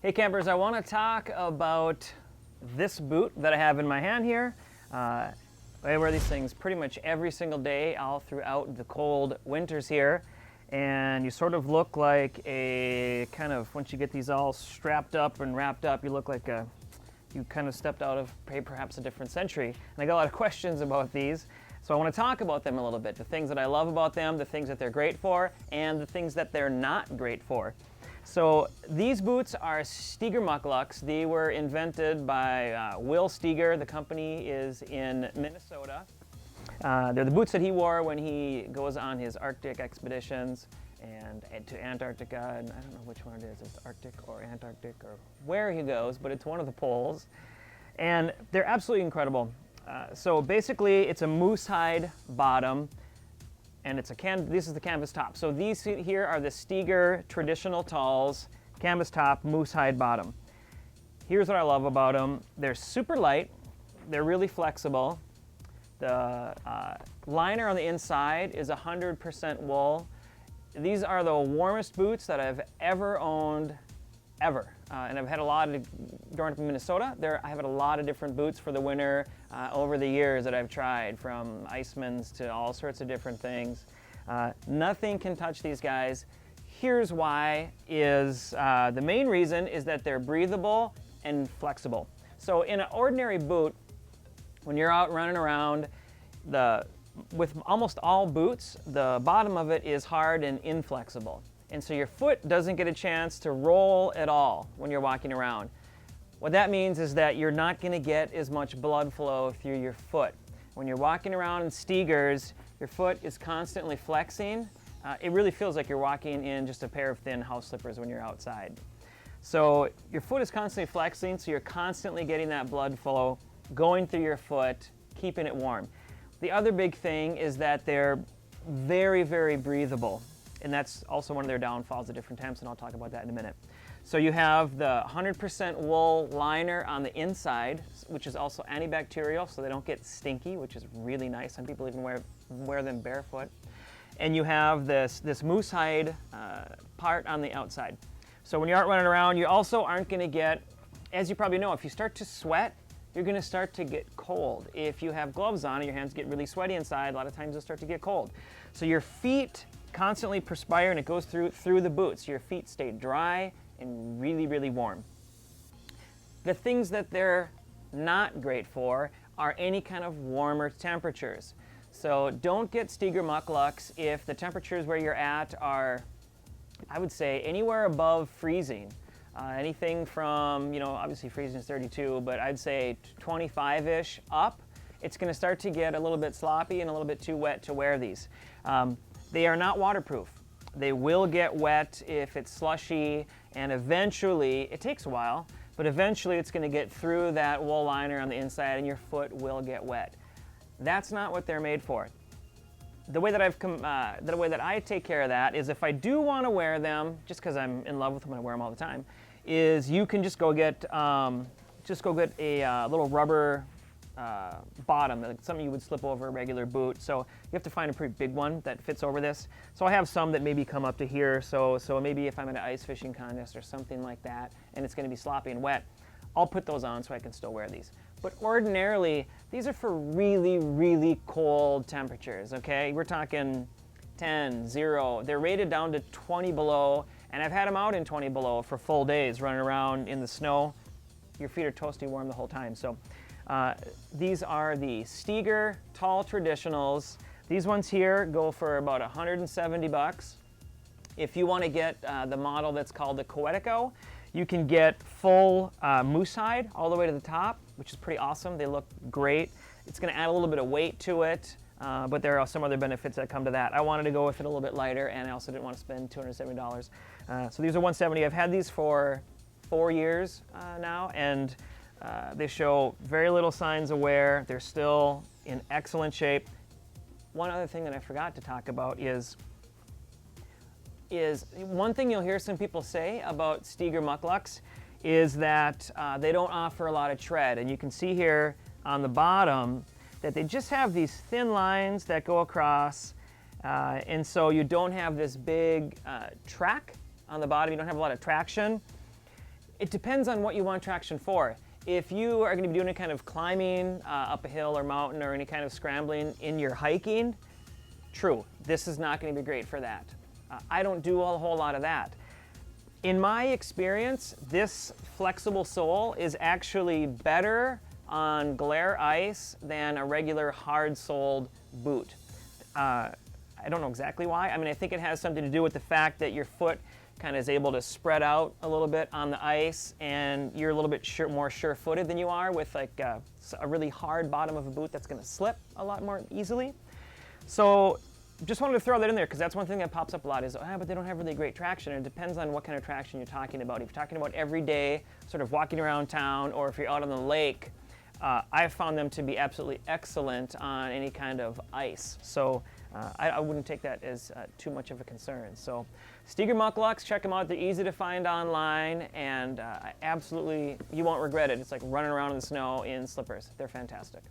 Hey campers, I want to talk about this boot that I have in my hand here. I wear these things pretty much every single day all throughout the cold winters here. And you sort of look like a kind of, once you get these all strapped up and wrapped up, you look like you kind of stepped out of perhaps a different century. And I got a lot of questions about these. So I want to talk about them a little bit, the things that I love about them, the things that they're great for, and the things that they're not great for. So these boots are Steger Mukluks. They were invented by Will Steger. The company is in Minnesota. They're the boots that he wore when he goes on his Arctic expeditions and to Antarctica, and I don't know which one it is. It's Arctic or Antarctic or where he goes, but it's one of the poles. And they're absolutely incredible. So basically, it's a moose hide bottom, and it's this is the canvas top. So these here are the Steger traditional talls, canvas top, moose hide bottom. Here's what I love about them. They're super light. They're really flexible. The liner on the inside is 100% wool. These are the warmest boots that I've ever owned, ever. And I've had a lot of, growing up in Minnesota, I've had a lot of different boots for the winter over the years that I've tried, from Icemans to all sorts of different things. Nothing can touch these guys. Here's why the main reason is that they're breathable and flexible. So in an ordinary boot, when you're out running around, with almost all boots, the bottom of it is hard and inflexible. And so your foot doesn't get a chance to roll at all when you're walking around. What that means is that you're not going to get as much blood flow through your foot. When you're walking around in Stegers, your foot is constantly flexing. It really feels like you're walking in just a pair of thin house slippers when you're outside. So your foot is constantly flexing, so you're constantly getting that blood flow going through your foot, keeping it warm. The other big thing is that they're very, very breathable. And that's also one of their downfalls at different times, and I'll talk about that in a minute. So you have the 100% wool liner on the inside, which is also antibacterial, so they don't get stinky, which is really nice. Some people even wear them barefoot. And you have this moose hide part on the outside. So when you aren't running around, you also aren't going to get, as you probably know, if you start to sweat, you're going to start to get cold. If you have gloves on and your hands get really sweaty inside, a lot of times you'll start to get cold. So your feet constantly perspire, and it goes through the boots. Your feet stay dry and really, really warm. The things that they're not great for are any kind of warmer temperatures. So don't get Steger Mukluks if the temperatures where you're at are, I would say, anywhere above freezing. Anything from, obviously freezing is 32, but I'd say 25-ish up. It's going to start to get a little bit sloppy and a little bit too wet to wear these. They are not waterproof. They will get wet if it's slushy, and eventually, it takes a while, but eventually it's going to get through that wool liner on the inside and your foot will get wet. That's not what they're made for. The way that I take care of that is, if I do want to wear them, just because I'm in love with them and I wear them all the time, is you can just go get a little rubber bottom, like something you would slip over a regular boot. So you have to find a pretty big one that fits over this. So I have some that maybe come up to here. So maybe if I'm at an ice fishing contest or something like that, and it's going to be sloppy and wet, I'll put those on so I can still wear these. But ordinarily, these are for really, really cold temperatures, okay? We're talking 10, 0. They're rated down to 20 below, and I've had them out in 20 below for full days running around in the snow. Your feet are toasty warm the whole time. So these are the Steger Tall Traditionals. These ones here go for about 170 bucks. If you want to get the model that's called the Coetico, you can get full moose hide all the way to the top, which is pretty awesome. They look great. It's going to add a little bit of weight to it, but there are some other benefits that come to that. I wanted to go with it a little bit lighter, and I also didn't want to spend $270. So these are 170. I've had these for 4 years now, and they show very little signs of wear. They're still in excellent shape. One other thing that I forgot to talk about is one thing you'll hear some people say about Steger Mukluks is that they don't offer a lot of tread. And you can see here on the bottom that they just have these thin lines that go across. And so you don't have this big track on the bottom. You don't have a lot of traction. It depends on what you want traction for. If you are going to be doing any kind of climbing up a hill or mountain or any kind of scrambling in your hiking, true, this is not going to be great for that. I don't do a whole lot of that. In my experience, this flexible sole is actually better on glare ice than a regular hard-soled boot. I don't know exactly why. I mean, I think it has something to do with the fact that your foot kind of is able to spread out a little bit on the ice, and you're a little bit more sure-footed than you are with like a really hard bottom of a boot that's going to slip a lot more easily. So just wanted to throw that in there because that's one thing that pops up a lot is, but they don't have really great traction. And it depends on what kind of traction you're talking about. If you're talking about every day, sort of walking around town, or if you're out on the lake, I've found them to be absolutely excellent on any kind of ice. So I wouldn't take that as too much of a concern. So Steger Mukluks, check them out. They're easy to find online, and absolutely, you won't regret it. It's like running around in the snow in slippers. They're fantastic.